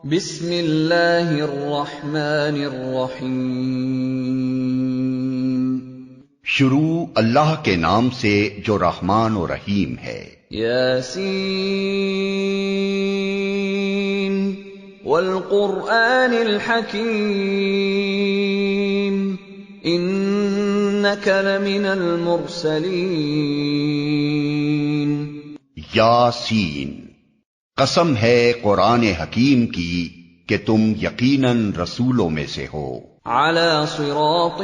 بسم اللہ الرحمن الرحیم۔ شروع اللہ کے نام سے جو رحمان و رحیم ہے۔ یاسین والقرآن الحکیم انک لمن المرسلین۔ یاسین، قسم ہے قرآن حکیم کی کہ تم یقیناً رسولوں میں سے ہو۔ علی صراط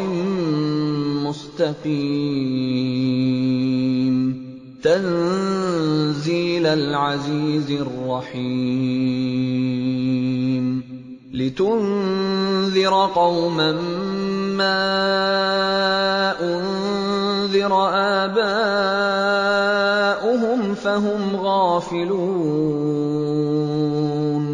مستقیم تنزیل العزیز الرحیم۔ لتنذر قوما ما انذر آباؤہم فہم غافلون۔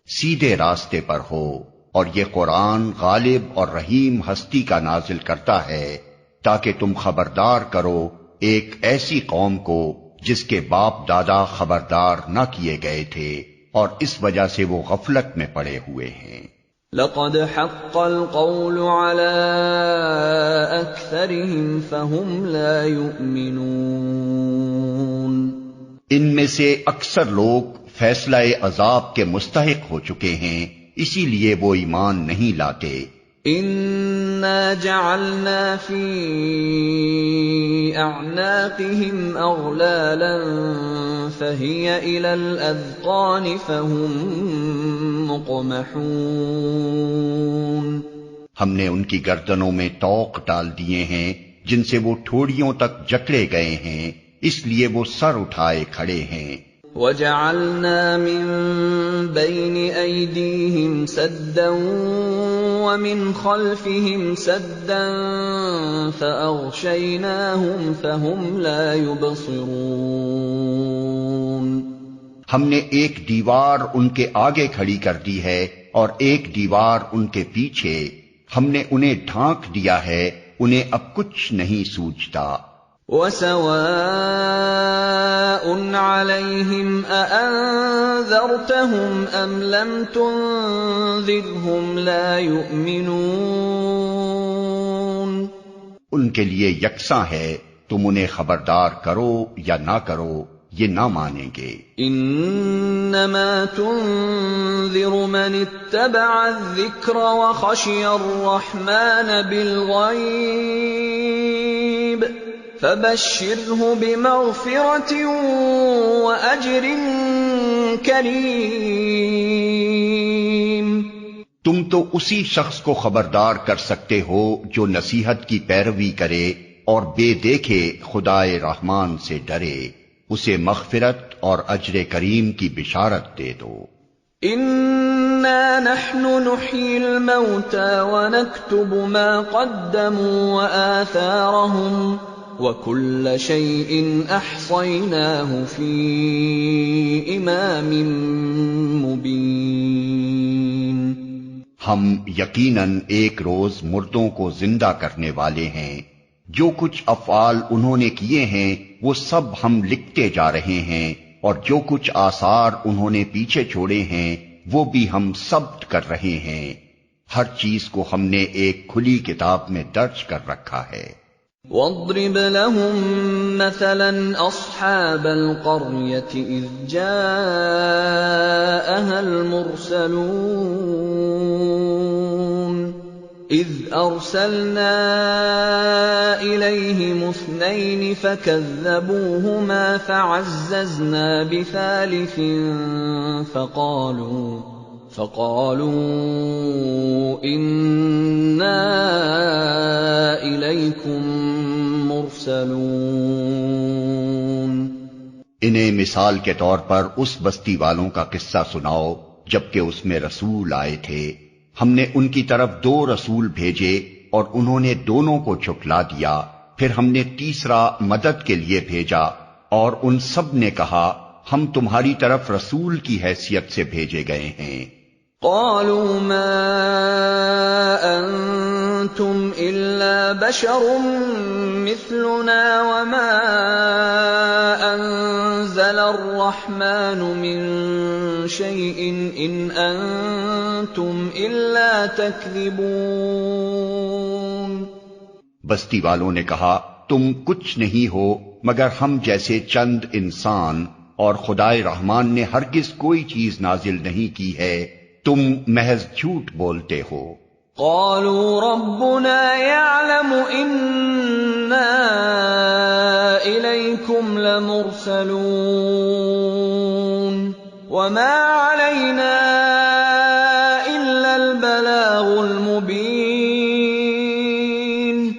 سیدھے راستے پر ہو، اور یہ قرآن غالب اور رحیم ہستی کا نازل کرتا ہے تاکہ تم خبردار کرو ایک ایسی قوم کو جس کے باپ دادا خبردار نہ کیے گئے تھے، اور اس وجہ سے وہ غفلت میں پڑے ہوئے ہیں۔ لقد حق القول على اکثرهم فهم لا يؤمنون۔ ان میں سے اکثر لوگ فیصلہ عذاب کے مستحق ہو چکے ہیں، اسی لیے وہ ایمان نہیں لاتے۔ انا جعلنا فی اعناقهم اغلالا فہی الی الاذقان فہم مقمحون۔ ہم نے ان کی گردنوں میں طوق ڈال دیے ہیں جن سے وہ ٹھوڑیوں تک جکڑے گئے ہیں، اس لیے وہ سر اٹھائے کھڑے ہیں۔ وَجَعَلْنَا مِن بَيْنِ أَيْدِيهِمْ سَدًّا وَمِنْ خَلْفِهِمْ سَدًّا فَأَغْشَيْنَاهُمْ فَهُمْ لَا يُبْصِرُونَ۔ ہم نے ایک دیوار ان کے آگے کھڑی کر دی ہے اور ایک دیوار ان کے پیچھے، ہم نے انہیں ڈھانک دیا ہے، انہیں اب کچھ نہیں سوجتا۔ وَسَوَاءٌ عَلَيْهِمْ أَأَنذَرْتَهُمْ أَمْ لَمْ تُنذِرْهُمْ لَا يُؤْمِنُونَ۔ ان کے لیے یکساں ہے، تم انہیں خبردار کرو یا نہ کرو، یہ نہ مانیں گے۔ انما تنذر من اتبع الذکر وخشی الرحمن بالغیب فبشرہ بمغفرۃ واجر کریم۔ تم تو اسی شخص کو خبردار کر سکتے ہو جو نصیحت کی پیروی کرے اور بے دیکھے خدائے رحمان سے ڈرے، اسے مغفرت اور اجر کریم کی بشارت دے دو۔ انا نحن نحیی الموتى ونکتب ما قدموا وآثارهم وكل شيء احصیناہ فی امام مبین۔ ہم یقیناً ایک روز مردوں کو زندہ کرنے والے ہیں، جو کچھ افعال انہوں نے کیے ہیں وہ سب ہم لکھتے جا رہے ہیں، اور جو کچھ آثار انہوں نے پیچھے چھوڑے ہیں وہ بھی ہم ثبت کر رہے ہیں۔ ہر چیز کو ہم نے ایک کھلی کتاب میں درج کر رکھا ہے۔ وَاضْرِبْ لَهُم مَّثَلًا أَصْحَابَ الْقَرْيَةِ إِذْ جَاءَهَا الْمُرْسَلُونَ إِذْ أَرْسَلْنَا إِلَيْهِمُ اثْنَيْنِ فَكَذَّبُوهُمَا فَعَزَّزْنَا بِثَالِثٍ فَقَالُوا إِنَّا إِلَيْكُمْ مُرْسَلُونَ۔ انہیں مثال کے طور پر اس بستی والوں کا قصہ سناؤ جبکہ اس میں رسول آئے تھے، ہم نے ان کی طرف 2 رسول بھیجے اور انہوں نے دونوں کو جھٹلا دیا، پھر ہم نے تیسرا مدد کے لیے بھیجا اور ان سب نے کہا ہم تمہاری طرف رسول کی حیثیت سے بھیجے گئے ہیں۔ قالوا ما أنتم إلا بشر مثلنا وما أنزل الرحمن من شيء إن أنتم إلا تكذبون۔ بستی والوں نے کہا تم کچھ نہیں ہو مگر ہم جیسے چند انسان، اور خدائے رحمان نے ہرگز کوئی چیز نازل نہیں کی ہے، تم محض جھوٹ بولتے ہو۔ قالوا ربنا يعلم إنا إليكم لمرسلون وما علينا إلا البلاغ المبين۔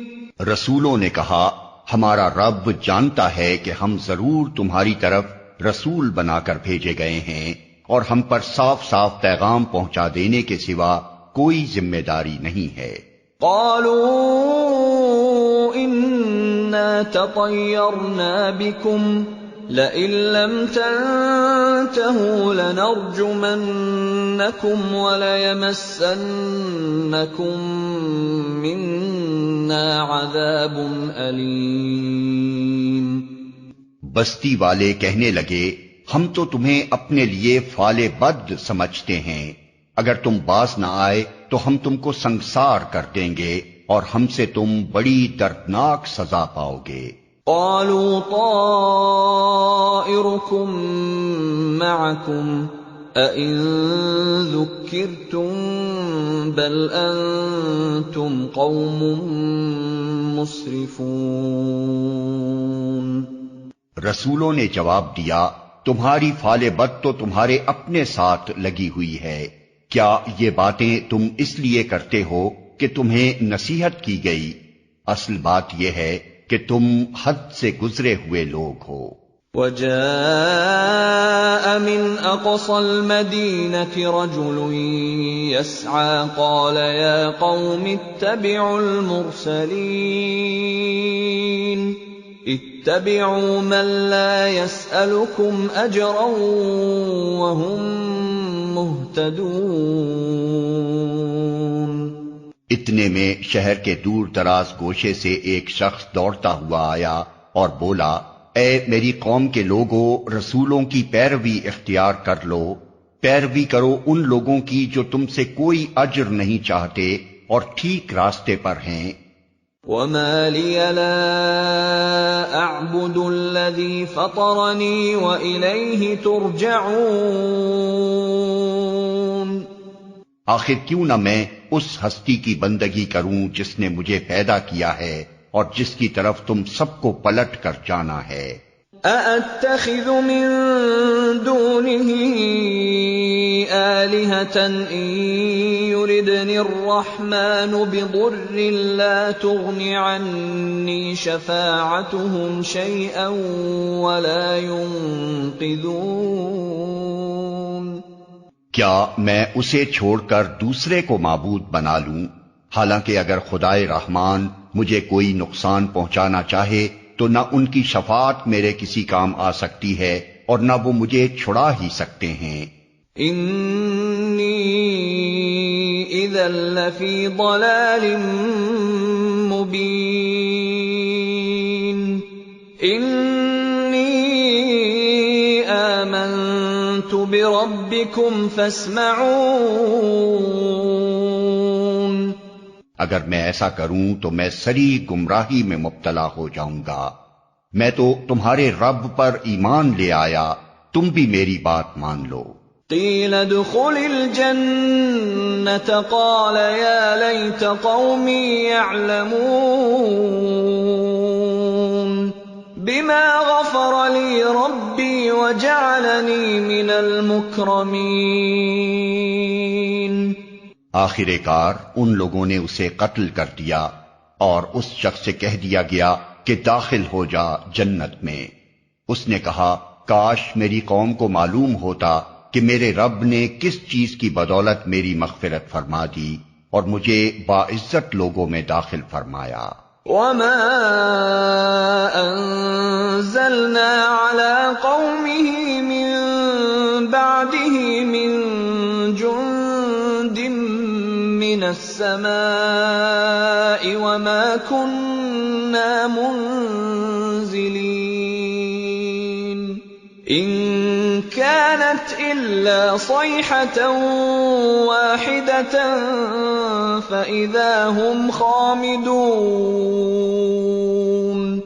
رسولوں نے کہا ہمارا رب جانتا ہے کہ ہم ضرور تمہاری طرف رسول بنا کر بھیجے گئے ہیں، اور ہم پر صاف صاف پیغام پہنچا دینے کے سوا کوئی ذمہ داری نہیں ہے۔ قالوا إنا تطيرنا بكم لئن لم تنتهوا لنرجمنكم وليمسنكم منا عذاب أليم۔ بستی والے کہنے لگے ہم تو تمہیں اپنے لیے فال بد سمجھتے ہیں، اگر تم باز نہ آئے تو ہم تم کو سنگسار کر دیں گے اور ہم سے تم بڑی دردناک سزا پاؤ گے۔ قالوا طائركم معكم أئن ذكرتم بل أنتم قوم مسرفون۔ رسولوں نے جواب دیا تمہاری فال بد تو تمہارے اپنے ساتھ لگی ہوئی ہے، کیا یہ باتیں تم اس لیے کرتے ہو کہ تمہیں نصیحت کی گئی؟ اصل بات یہ ہے کہ تم حد سے گزرے ہوئے لوگ ہو۔ وجاء من أقصى المدينة رجل يسعى قال يا قوم اتبعوا المرسلين اتبعوا من لا يسألكم أجرا وهم مهتدون۔ اتنے میں شہر کے دور دراز گوشے سے ایک شخص دوڑتا ہوا آیا اور بولا اے میری قوم کے لوگوں، رسولوں کی پیروی اختیار کر لو، پیروی کرو ان لوگوں کی جو تم سے کوئی اجر نہیں چاہتے اور ٹھیک راستے پر ہیں۔ وَمَا لِيَ لَا أَعْبُدُ الَّذِي فَطَرَنِي وَإِلَيْهِ تُرْجَعُونَ۔ آخر کیوں نہ میں اس ہستی کی بندگی کروں جس نے مجھے پیدا کیا ہے اور جس کی طرف تم سب کو پلٹ کر جانا ہے۔ أَأَتَّخِذُ مِن دُونِهِ آلِهَةً إِن يُرِدْنِ الرَّحْمَنُ بِضُرٍّ لَّا تُغْنِ عَنِّي شَفَاعَتُهُمْ شَيْئًا وَلَا يُنقِذُونَ۔ کیا میں اسے چھوڑ کر دوسرے کو معبود بنا لوں؟ حالانکہ اگر خدائے رحمان مجھے کوئی نقصان پہنچانا چاہے تو نہ ان کی شفاعت میرے کسی کام آ سکتی ہے اور نہ وہ مجھے چھڑا ہی سکتے ہیں۔ انی اذا لفی ضلال مبین انی آمنت بربکم فاسمعون۔ اگر میں ایسا کروں تو میں سری گمراہی میں مبتلا ہو جاؤں گا۔ میں تو تمہارے رب پر ایمان لے آیا، تم بھی میری بات مان لو۔ قیل ادخل الجنة قال یا لیت قومی یعلمون بما غفر لی ربی وجعلنی من المکرمین۔ آخر کار ان لوگوں نے اسے قتل کر دیا اور اس شخص سے کہہ دیا گیا کہ داخل ہو جا جنت میں۔ اس نے کہا کاش میری قوم کو معلوم ہوتا کہ میرے رب نے کس چیز کی بدولت میری مغفرت فرما دی اور مجھے باعزت لوگوں میں داخل فرمایا۔ وما انزلنا على قومه من بعده من جند من مِّنَ السَّمَاءِ وَمَا كُنَّا مُنزِلِينَ إِن كَانَتْ إِلَّا صَيْحَةً وَاحِدَةً فَإِذَا هُمْ خَامِدُونَ۔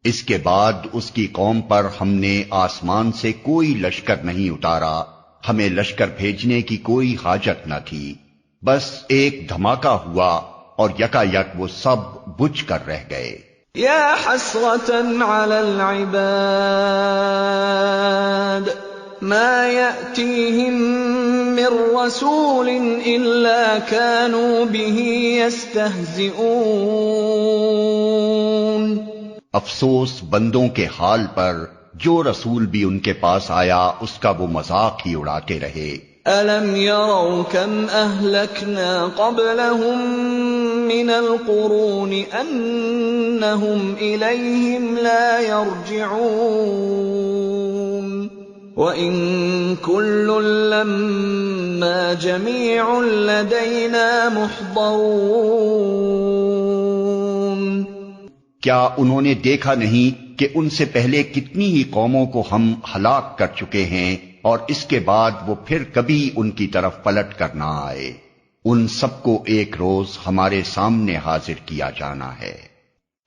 اس کے بعد اس کی قوم پر ہم نے آسمان سے کوئی لشکر نہیں اتارا، ہمیں لشکر بھیجنے کی کوئی حاجت نہ تھی، بس ایک دھماکہ ہوا اور یکا یک وہ سب بجھ کر رہ گئے۔ یا حسرة علی العباد ما یأتیہم من رسول الا كانوا به یستہزئون۔ افسوس بندوں کے حال پر جو رسول بھی ان کے پاس آیا اس کا وہ مذاق ہی اڑاتے رہے۔ أَلَمْ يَرَوْا كَمْ أَهْلَكْنَا قَبْلَهُمْ مِنَ الْقُرُونِ أَنَّهُمْ إِلَيْهِمْ لَا يَرْجِعُونَ وَإِن كُلٌّ لَّمَّا جَمِيعٌ لَّدَيْنَا مُحْضَرُونَ۔ کیا انہوں نے دیکھا نہیں کہ ان سے پہلے کتنی ہی قوموں کو ہم ہلاک کر چکے ہیں اور اس کے بعد وہ پھر کبھی ان کی طرف پلٹ کر نہ آئے، ان سب کو ایک روز ہمارے سامنے حاضر کیا جانا ہے۔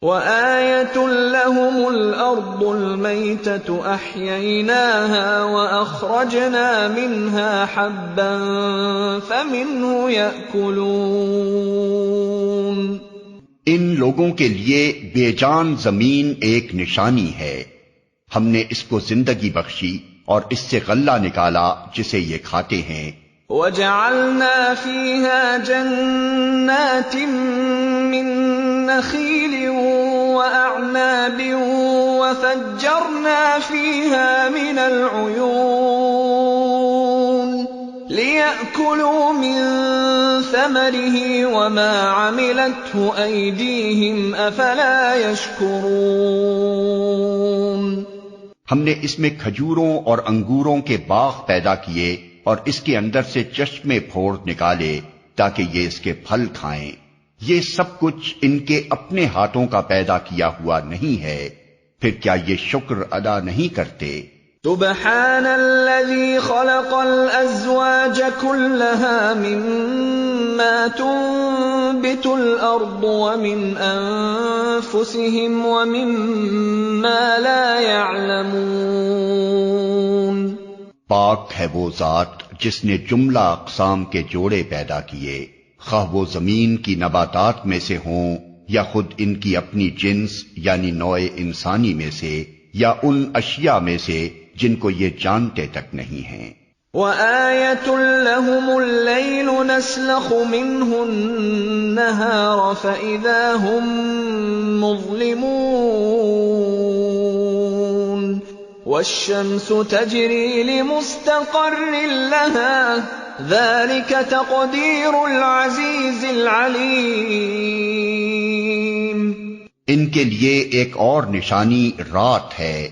وَآيَةٌ لَّهُمُ الْأَرْضُ الْمَيْتَةُ أَحْيَيْنَاهَا وَأَخْرَجْنَا مِنْهَا حَبًّا فَمِنْهُ يَأْكُلُونَ۔ ان لوگوں کے لیے بے جان زمین ایک نشانی ہے، ہم نے اس کو زندگی بخشی اور اس سے غلہ نکالا جسے یہ کھاتے ہیں۔ وَجَعَلْنَا فِيهَا جَنَّاتٍ مِّن نَّخِيلٍ وَأَعْنَابٍ وَفَجَّرْنَا فِيهَا مِنَ الْعُيُونِ لِيَأْكُلُوا مِن ثَمَرِهِ وَمَا عَمِلَتْهُ أَيْدِيهِمْ أَفَلَا يَشْكُرُونَ۔ ہم نے اس میں کھجوروں اور انگوروں کے باغ پیدا کیے اور اس کے اندر سے چشمے پھوڑ نکالے تاکہ یہ اس کے پھل کھائیں، یہ سب کچھ ان کے اپنے ہاتھوں کا پیدا کیا ہوا نہیں ہے، پھر کیا یہ شکر ادا نہیں کرتے؟ سبحان الذي خلق الأزواج كلها مما تنبت الأرض ومن أنفسهم ومما لا يعلمون۔ پاک ہے وہ ذات جس نے جملہ اقسام کے جوڑے پیدا کیے، خواہ وہ زمین کی نباتات میں سے ہوں یا خود ان کی اپنی جنس یعنی نوع انسانی میں سے یا ان اشیاء میں سے جن کو یہ جانتے تک نہیں ہیں۔ وَآيَةٌ لَّهُمُ اللَّيْلُ نَسْلَخُ مِنْهُ النَّهَارَ فَإِذَا هُمْ مُظْلِمُونَ وَالشَّمْسُ تَجْرِي لِمُسْتَقَرٍّ لَّهَا ذَلِكَ تَقْدِيرُ الْعَزِيزِ الْعَلِيمِ۔ ان کے لیے ایک اور نشانی رات ہے،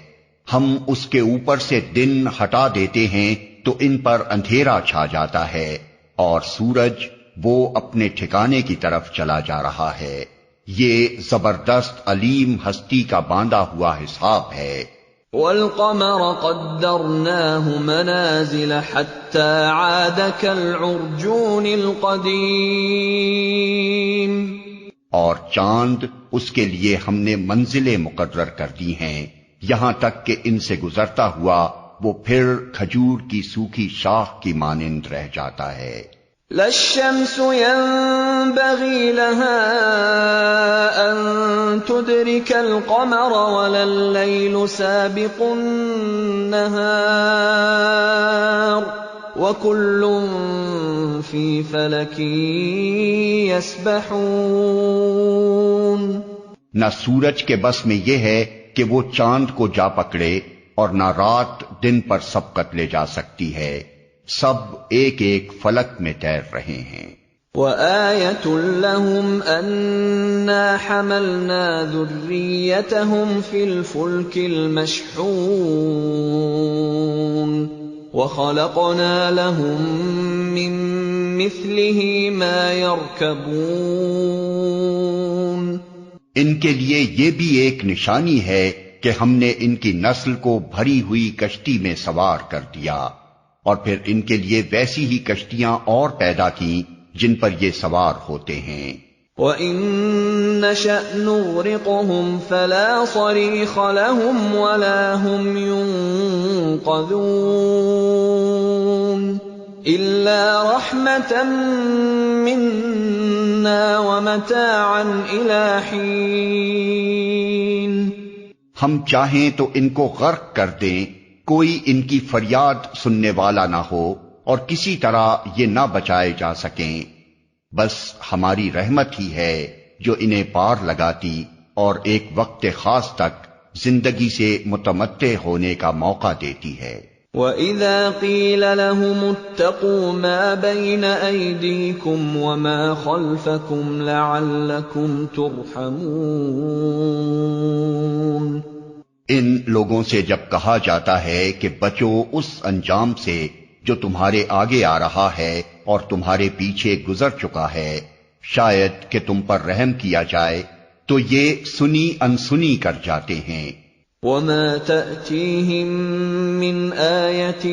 ہم اس کے اوپر سے دن ہٹا دیتے ہیں تو ان پر اندھیرا چھا جاتا ہے اور سورج وہ اپنے ٹھکانے کی طرف چلا جا رہا ہے، یہ زبردست علیم ہستی کا باندھا ہوا حساب ہے۔ وَالْقَمَرَ قَدَّرْنَاهُ مَنَازِلَ حَتَّى عَادَ كَالْعُرْجُونِ الْقَدِيمِ۔ اور چاند اس کے لیے ہم نے منزلیں مقرر کر دی ہیں، یہاں تک کہ ان سے گزرتا ہوا وہ پھر کھجور کی سوکھی شاخ کی مانند رہ جاتا ہے۔ لا الشمس ينبغي لها أن تدرك القمر ولا الليل سابق النهار وكل في فلك يسبحون۔ نہ سورج کے بس میں یہ ہے کہ وہ چاند کو جا پکڑے اور نہ رات دن پر سبقت لے جا سکتی ہے، سب ایک ایک فلک میں تیر رہے ہیں۔ وَآيَةٌ لَّهُمْ أَنَّا حَمَلْنَا ذُرِّيَّتَهُمْ فِي الْفُلْكِ الْمَشْحُونِ وَخَلَقْنَا لَهُم مِّن مِثْلِهِ مَا يَرْكَبُونَ ان کے لیے یہ بھی ایک نشانی ہے کہ ہم نے ان کی نسل کو بھری ہوئی کشتی میں سوار کر دیا، اور پھر ان کے لیے ویسی ہی کشتیاں اور پیدا کی جن پر یہ سوار ہوتے ہیں۔ وَإِن نَّشَأْ نُغْرِقْهُمْ فَلَا صَرِيخَ لَهُمْ وَلَا هُمْ يُنقَذُونَ إِلَّا رَحْمَةً مِّنَّا وَمَتَاعًا إِلَىٰ حِينٍ۔ ہم چاہیں تو ان کو غرق کر دیں، کوئی ان کی فریاد سننے والا نہ ہو اور کسی طرح یہ نہ بچائے جا سکیں، بس ہماری رحمت ہی ہے جو انہیں پار لگاتی اور ایک وقت خاص تک زندگی سے متمتع ہونے کا موقع دیتی ہے۔ وَإِذَا قِيلَ لَهُمُ اتَّقُوا مَا بَيْنَ أَيْدِيكُمْ وَمَا خَلْفَكُمْ لَعَلَّكُمْ تُرْحَمُونَ، ان لوگوں سے جب کہا جاتا ہے کہ بچو اس انجام سے جو تمہارے آگے آ رہا ہے اور تمہارے پیچھے گزر چکا ہے، شاید کہ تم پر رحم کیا جائے، تو یہ سنی انسنی کر جاتے ہیں۔ وَمَا تَأْتِيهِم مِّنْ آيَةٍ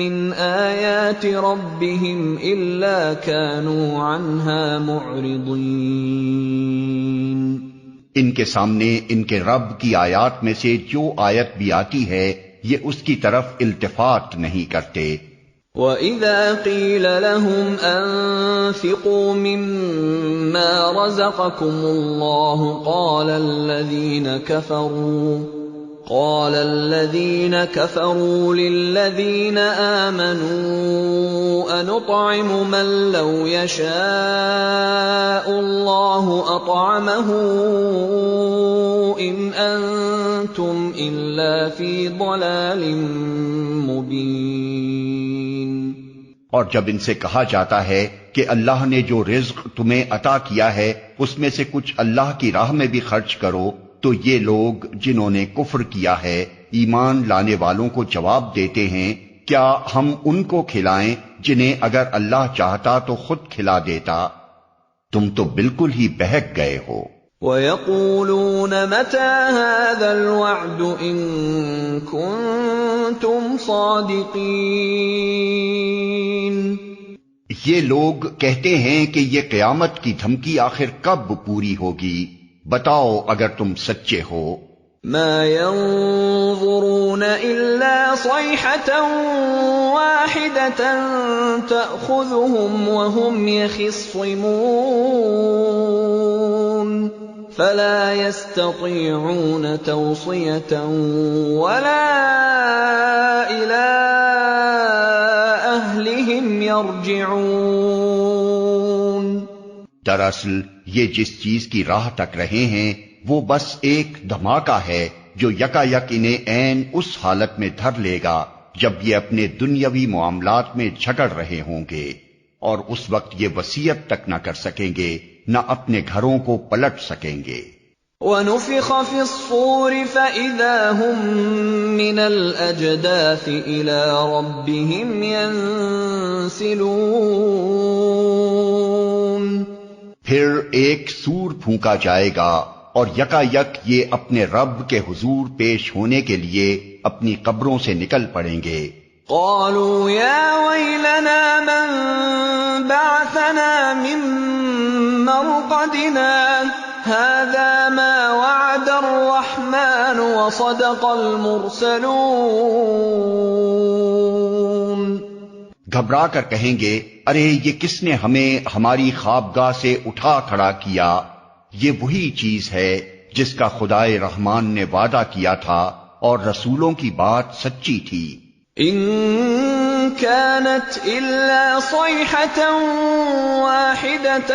مِّنْ آيَاتِ رَبِّهِمْ إِلَّا كَانُوا عَنْهَا مُعْرِضِينَ۔ ان کے سامنے ان کے رب کی آیات میں سے جو آیت بھی آتی ہے یہ اس کی طرف التفات نہیں کرتے۔ وَإِذَا قِيلَ لَهُمْ أَنفِقُوا مِمَّا رَزَقَكُمُ اللَّهُ قَالَ الَّذِينَ كَفَرُوا لِلَّذِينَ آمَنُوا أَنُطْعِمُ مَن لَّوْ يَشَاءُ اللَّهُ أَطْعَمَهُ إِنْ أَنتُمْ إِلَّا فِي ضَلَالٍ مُّبِينٍ۔ اور جب ان سے کہا جاتا ہے کہ اللہ نے جو رزق تمہیں عطا کیا ہے اس میں سے کچھ اللہ کی راہ میں بھی خرچ کرو، تو یہ لوگ جنہوں نے کفر کیا ہے ایمان لانے والوں کو جواب دیتے ہیں، کیا ہم ان کو کھلائیں جنہیں اگر اللہ چاہتا تو خود کھلا دیتا؟ تم تو بالکل ہی بہک گئے ہو۔ وَيَقُولُونَ مَتَىٰ هَٰذَا الْوَعْدُ إِن كُنتُمْ صَادِقِينَ۔ یہ لوگ کہتے ہیں کہ یہ قیامت کی دھمکی آخر کب پوری ہوگی، بتاؤ اگر تم سچے ہو۔ مَا يَنظُرُونَ إِلَّا صَيْحَةً وَاحِدَةً تَأْخُذُهُمْ وَهُمْ يَخِصِّمُونَ فَلَا يَسْتَطِيعُونَ تَوْصِيَةً وَلَا إِلَىٰ أَهْلِهِمْ يَرْجِعُونَ۔ دراصل یہ جس چیز کی راہ تک رہے ہیں وہ بس ایک دھماکہ ہے جو یکا یک انہیں عین اس حالت میں دھر لے گا جب یہ اپنے دنیاوی معاملات میں جھگڑ رہے ہوں گے، اور اس وقت یہ وصیت تک نہ کر سکیں گے، نہ اپنے گھروں کو پلٹ سکیں گے۔ وَنُفِخَ فِي الصُّورِ فَإِذَا هُم مِّنَ الْأَجْدَاثِ إِلَىٰ رَبِّهِمْ يَنسِلُونَ۔ پھر ایک سور پھونکا جائے گا اور یکا یک یہ اپنے رب کے حضور پیش ہونے کے لیے اپنی قبروں سے نکل پڑیں گے۔ قالوا يا ويلنا من بعثنا من مرقدنا هذا ما وعد الرحمن وصدق المرسلون۔ گھبرا کر کہیں گے، ارے یہ کس نے ہمیں ہماری خوابگاہ سے اٹھا کھڑا کیا؟ یہ وہی چیز ہے جس کا خدائے رحمان نے وعدہ کیا تھا اور رسولوں کی بات سچی تھی۔ ان كانت الا صيحة واحدة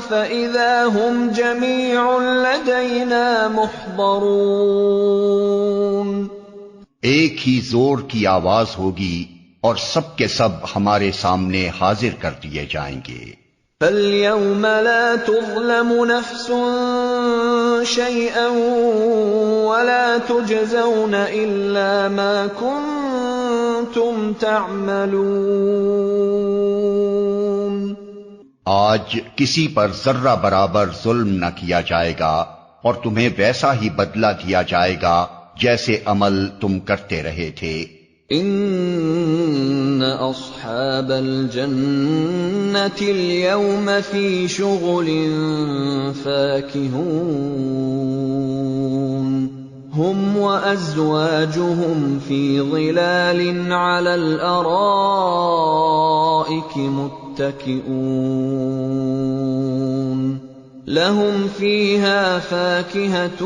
فاذا هم جميع لدينا محضرون۔ ایک ہی زور کی آواز ہوگی اور سب کے سب ہمارے سامنے حاضر کر دیے جائیں گے۔ فَالْيَوْمَ لَا تُظْلَمُ نَفْسٌ شَيْئًا وَلَا تُجْزَوْنَ إِلَّا مَا كُنتُمْ تَعْمَلُونَ۔ آج کسی پر ذرہ برابر ظلم نہ کیا جائے گا اور تمہیں ویسا ہی بدلہ دیا جائے گا جیسے عمل تم کرتے رہے تھے۔ ان اصحاب الجنة اليوم في شغل فاكهون هم وازواجهم في ظلال على الارائك متكئون لهم فيها فاكهة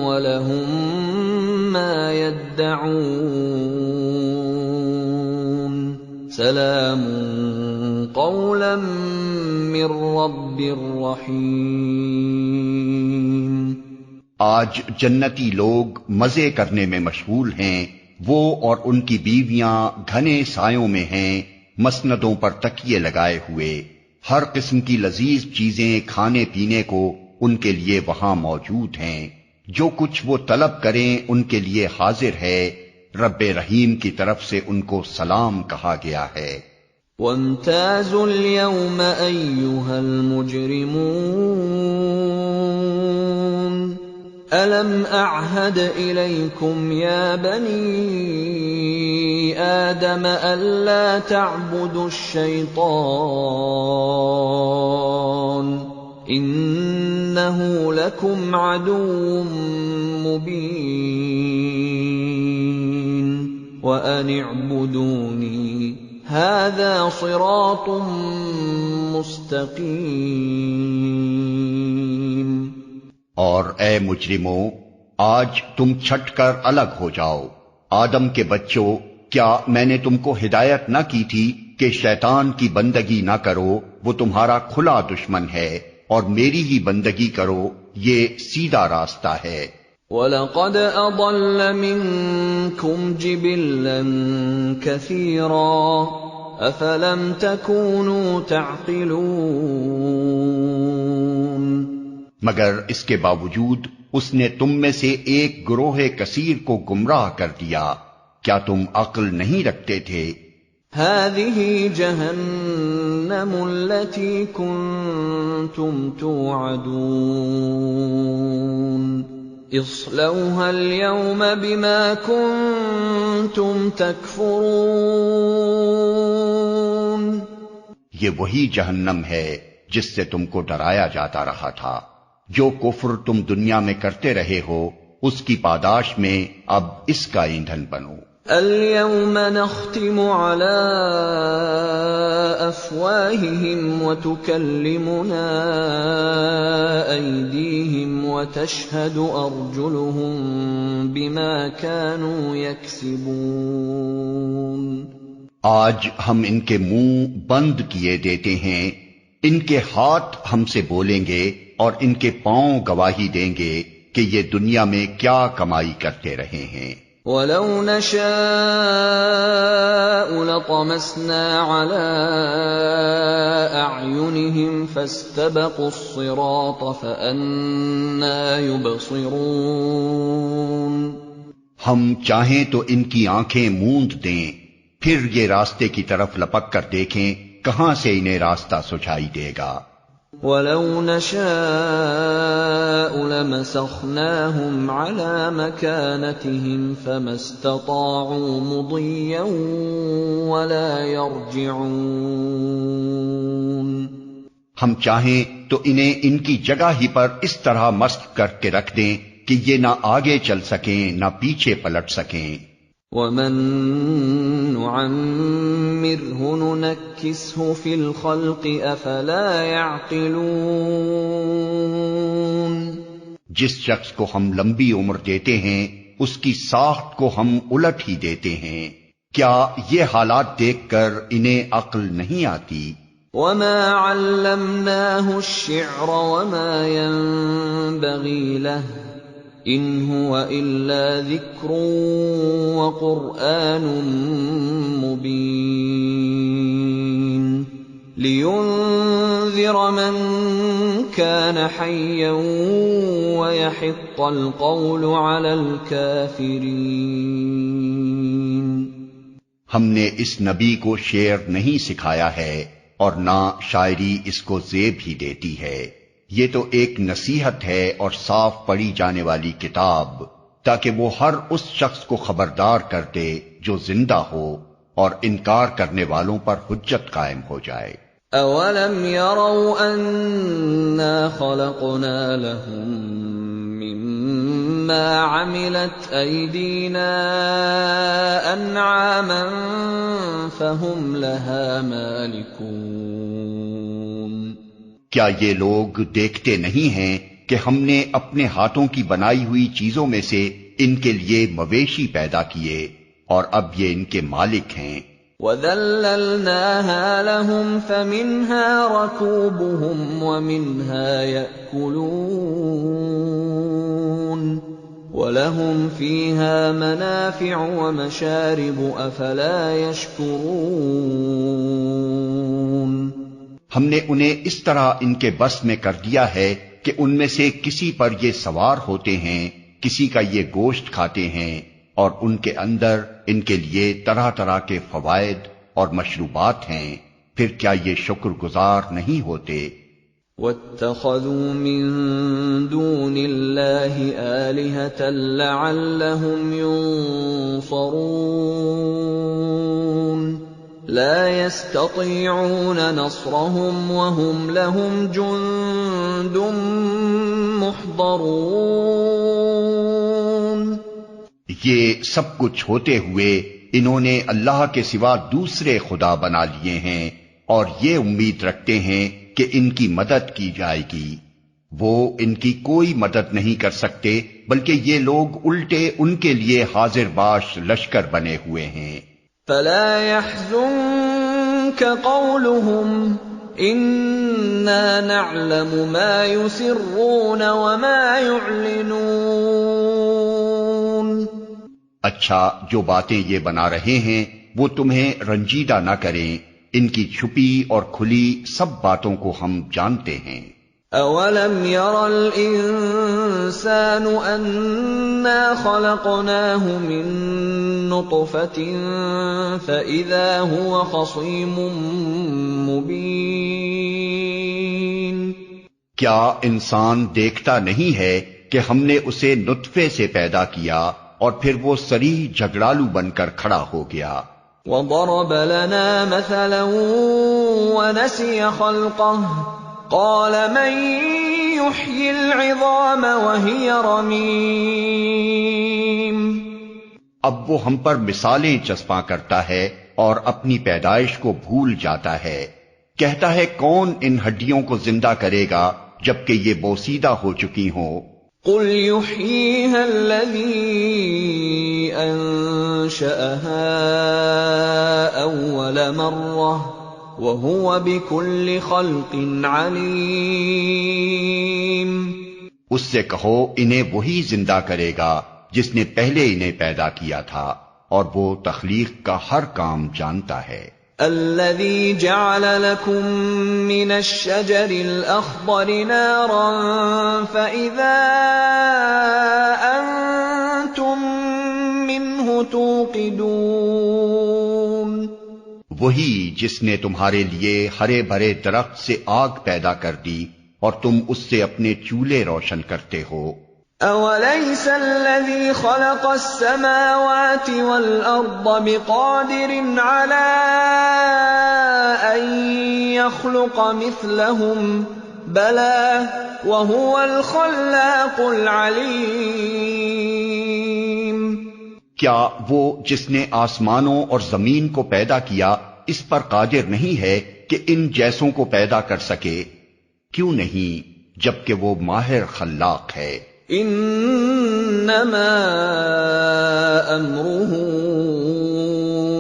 ولهم ما يدعون سلام قولا من رب رحیم۔ آج جنتی لوگ مزے کرنے میں مشغول ہیں، وہ اور ان کی بیویاں گھنے سایوں میں ہیں، مسندوں پر تکیے لگائے ہوئے، ہر قسم کی لذیذ چیزیں کھانے پینے کو ان کے لیے وہاں موجود ہیں، جو کچھ وہ طلب کریں ان کے لیے حاضر ہے، رب رحیم کی طرف سے ان کو سلام کہا گیا ہے۔ وَامْتَازُوا الْيَوْمَ أَيُّهَا الْمُجْرِمُونَ أَلَمْ أَعْهَدْ إِلَيْكُمْ يَا بَنِي آدَمَ أَلَّا تَعْبُدُوا الشَّيْطَانَ إِنَّهُ لَكُمْ عَدُوٌّ مُّبِينٌ وَأَنِ اعْبُدُونِي هَذَا صِرَاطٌ مُّسْتَقِيمٌ۔ اور اے مجرموں، آج تم چھٹ کر الگ ہو جاؤ۔ آدم کے بچوں، کیا میں نے تم کو ہدایت نہ کی تھی کہ شیطان کی بندگی نہ کرو، وہ تمہارا کھلا دشمن ہے، اور میری ہی بندگی کرو، یہ سیدھا راستہ ہے۔ وَلَقَدْ أَضَلَّ مِنكُمْ جِبِلًّا كَثِيرًا أَفَلَمْ تَكُونُوا تَعْقِلُونَ۔ مگر اس کے باوجود اس نے تم میں سے ایک گروہ کثیر کو گمراہ کر دیا، کیا تم عقل نہیں رکھتے تھے؟ هَذِهِ جَهَنَّمُ الَّتِي كُنتُمْ تُوعَدُونَ اصْلَوْهَا الْيَوْمَ بِمَا كُنتُمْ تَكْفُرُونَ۔ یہ وہی جہنم ہے جس سے تم کو ڈرایا جاتا رہا تھا، جو کفر تم دنیا میں کرتے رہے ہو، اس کی پاداش میں اب اس کا ایندھن بنو۔ الْيَوْمَ نَخْتِمُ عَلَىٰ أَفْوَاهِهِمْ وَتُكَلِّمُنَا أَيْدِيهِمْ وَتَشْهَدُ أَرْجُلُهُم بِمَا كَانُوا يَكْسِبُونَ۔ آج ہم ان کے منہ بند کیے دیتے ہیں، ان کے ہاتھ ہم سے بولیں گے اور ان کے پاؤں گواہی دیں گے کہ یہ دنیا میں کیا کمائی کرتے رہے ہیں۔ وَلَوْ نَشَاءُ لَطَمَسْنَا عَلَىٰ أَعْيُنِهِمْ فَاسْتَبَقُوا الصِّرَاطَ فَأَنَّىٰ يُبْصِرُونَ۔ ہم چاہیں تو ان کی آنکھیں موند دیں، پھر یہ راستے کی طرف لپک کر دیکھیں، کہاں سے انہیں راستہ سجھائی دے گا۔ وَلَوْ نَشَاءُ لَمَسَخْنَاهُمْ عَلَىٰ مَكَانَتِهِمْ فَمَا اسْتَطَاعُوا مُضِيًّا وَلَا يَرْجِعُونَ۔ ہم چاہیں تو انہیں ان کی جگہ ہی پر اس طرح مست کر کے رکھ دیں کہ یہ نہ آگے چل سکیں نہ پیچھے پلٹ سکیں۔ وَمَن نُّعَمِّرْهُ نُنَكِّسْهُ فِي الْخَلْقِ أَفَلَا يَعْقِلُونَ۔ جس شخص کو ہم لمبی عمر دیتے ہیں اس کی ساخت کو ہم الٹ ہی دیتے ہیں، کیا یہ حالات دیکھ کر انہیں عقل نہیں آتی؟ وَمَا عَلَّمْنَاهُ الشِّعْرَ وَمَا يَنبَغِي لَهُ إِنْ هُوَ إِلَّا ذِكْرٌ وَقُرْآنٌ مُّبِينٌ لِيُنذِرَ مَن كَانَ حَيًّا وَيَحِقَّ الْقَوْلُ عَلَى الْكَافِرِينَ۔ ہم نے اس نبی کو شعر نہیں سکھایا ہے اور نہ شاعری اس کو زیب ہی دیتی ہے۔ یہ تو ایک نصیحت ہے اور صاف پڑھی جانے والی کتاب، تاکہ وہ ہر اس شخص کو خبردار کر دے جو زندہ ہو، اور انکار کرنے والوں پر حجت قائم ہو جائے۔ اولم يروا انا خلقنا لهم مما عملت ايدينا انعاما فهم لها مالكون۔ کیا یہ لوگ دیکھتے نہیں ہیں کہ ہم نے اپنے ہاتھوں کی بنائی ہوئی چیزوں میں سے ان کے لیے مویشی پیدا کیے اور اب یہ ان کے مالک ہیں۔ وَذَلَّلْنَاهَا لَهُمْ فَمِنْهَا رَكُوبُهُمْ وَمِنْهَا يَأْكُلُونَ وَلَهُمْ فِيهَا مَنَافِعُ وَمَشَارِبُ أَفَلَا يَشْكُرُونَ۔ ہم نے انہیں اس طرح ان کے بس میں کر دیا ہے کہ ان میں سے کسی پر یہ سوار ہوتے ہیں، کسی کا یہ گوشت کھاتے ہیں، اور ان کے اندر ان کے لیے طرح طرح کے فوائد اور مشروبات ہیں، پھر کیا یہ شکر گزار نہیں ہوتے؟ وَاتَّخَذُوا مِن دُونِ اللَّهِ آلِهَةً لَّعَلَّهُمْ يُنصَرُونَ لَا يَسْتَطِيعُونَ نَصْرَهُمْ وَهُمْ لَهُمْ جُندٌ مُّحْضَرُونَ۔ یہ سب کچھ ہوتے ہوئے انہوں نے اللہ کے سوا دوسرے خدا بنا لیے ہیں اور یہ امید رکھتے ہیں کہ ان کی مدد کی جائے گی۔ وہ ان کی کوئی مدد نہیں کر سکتے، بلکہ یہ لوگ الٹے ان کے لیے حاضر باش لشکر بنے ہوئے ہیں۔ فَلَا يَحْزُنكَ قَوْلُهُمْ إِنَّا نَعْلَمُ مَا يُسِرُّونَ وَمَا يُعْلِنُونَ۔ اچھا، جو باتیں یہ بنا رہے ہیں وہ تمہیں رنجیدہ نہ کریں، ان کی چھپی اور کھلی سب باتوں کو ہم جانتے ہیں۔ اولم ير الانسان انا خلقناه من نطفة فاذا هو خصيم مبين۔ کیا انسان دیکھتا نہیں ہے کہ ہم نے اسے نطفے سے پیدا کیا اور پھر وہ صریح جھگڑالو بن کر کھڑا ہو گیا۔ وضرب لنا مثلا ونسي خلقه قال من يحيي العظام وهي رميم۔ اب وہ ہم پر مثالیں چسپاں کرتا ہے اور اپنی پیدائش کو بھول جاتا ہے، کہتا ہے کون ان ہڈیوں کو زندہ کرے گا جبکہ یہ بوسیدہ ہو چکی ہوں۔ قل يحييها الذي أنشأها أول مرة وهو بكل خلق عليم۔ اس سے کہو انہیں وہی زندہ کرے گا جس نے پہلے انہیں پیدا کیا تھا، اور وہ تخلیق کا ہر کام جانتا ہے۔ الذي جعل لكم من الشجر الأخضر نارا فإذا أنتم منه توقدون۔ وہی جس نے تمہارے لیے ہرے بھرے درخت سے آگ پیدا کر دی اور تم اس سے اپنے چولہے روشن کرتے ہو۔ أَوَلَيْسَ الَّذِي خَلَقَ السَّمَاوَاتِ وَالْأَرْضَ بِقَادِرٍ عَلَىٰ أَن يَخْلُقَ مِثْلَهُم بَلَىٰ وَهُوَ الْخَلَّاقُ الْعَلِيمُ۔ کیا وہ جس نے آسمانوں اور زمین کو پیدا کیا اس پر قادر نہیں ہے کہ ان جیسوں کو پیدا کر سکے؟ کیوں نہیں، جبکہ وہ ماہر خلاق ہے۔ انما امره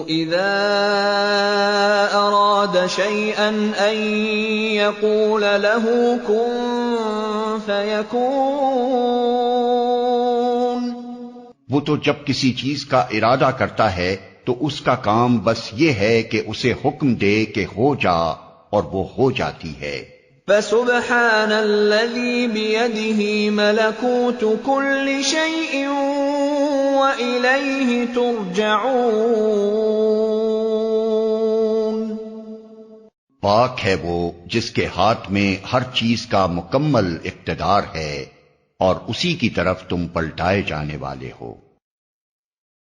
اذا اراد شيئا ان يقول له كن فيكون۔ وہ تو جب کسی چیز کا ارادہ کرتا ہے تو اس کا کام بس یہ ہے کہ اسے حکم دے کہ ہو جا، اور وہ ہو جاتی ہے۔ فسبحان الذي بيده ملكوت كل شيء وإليه ترجعون۔ پاک ہے وہ جس کے ہاتھ میں ہر چیز کا مکمل اقتدار ہے اور اسی کی طرف تم پلٹائے جانے والے ہو۔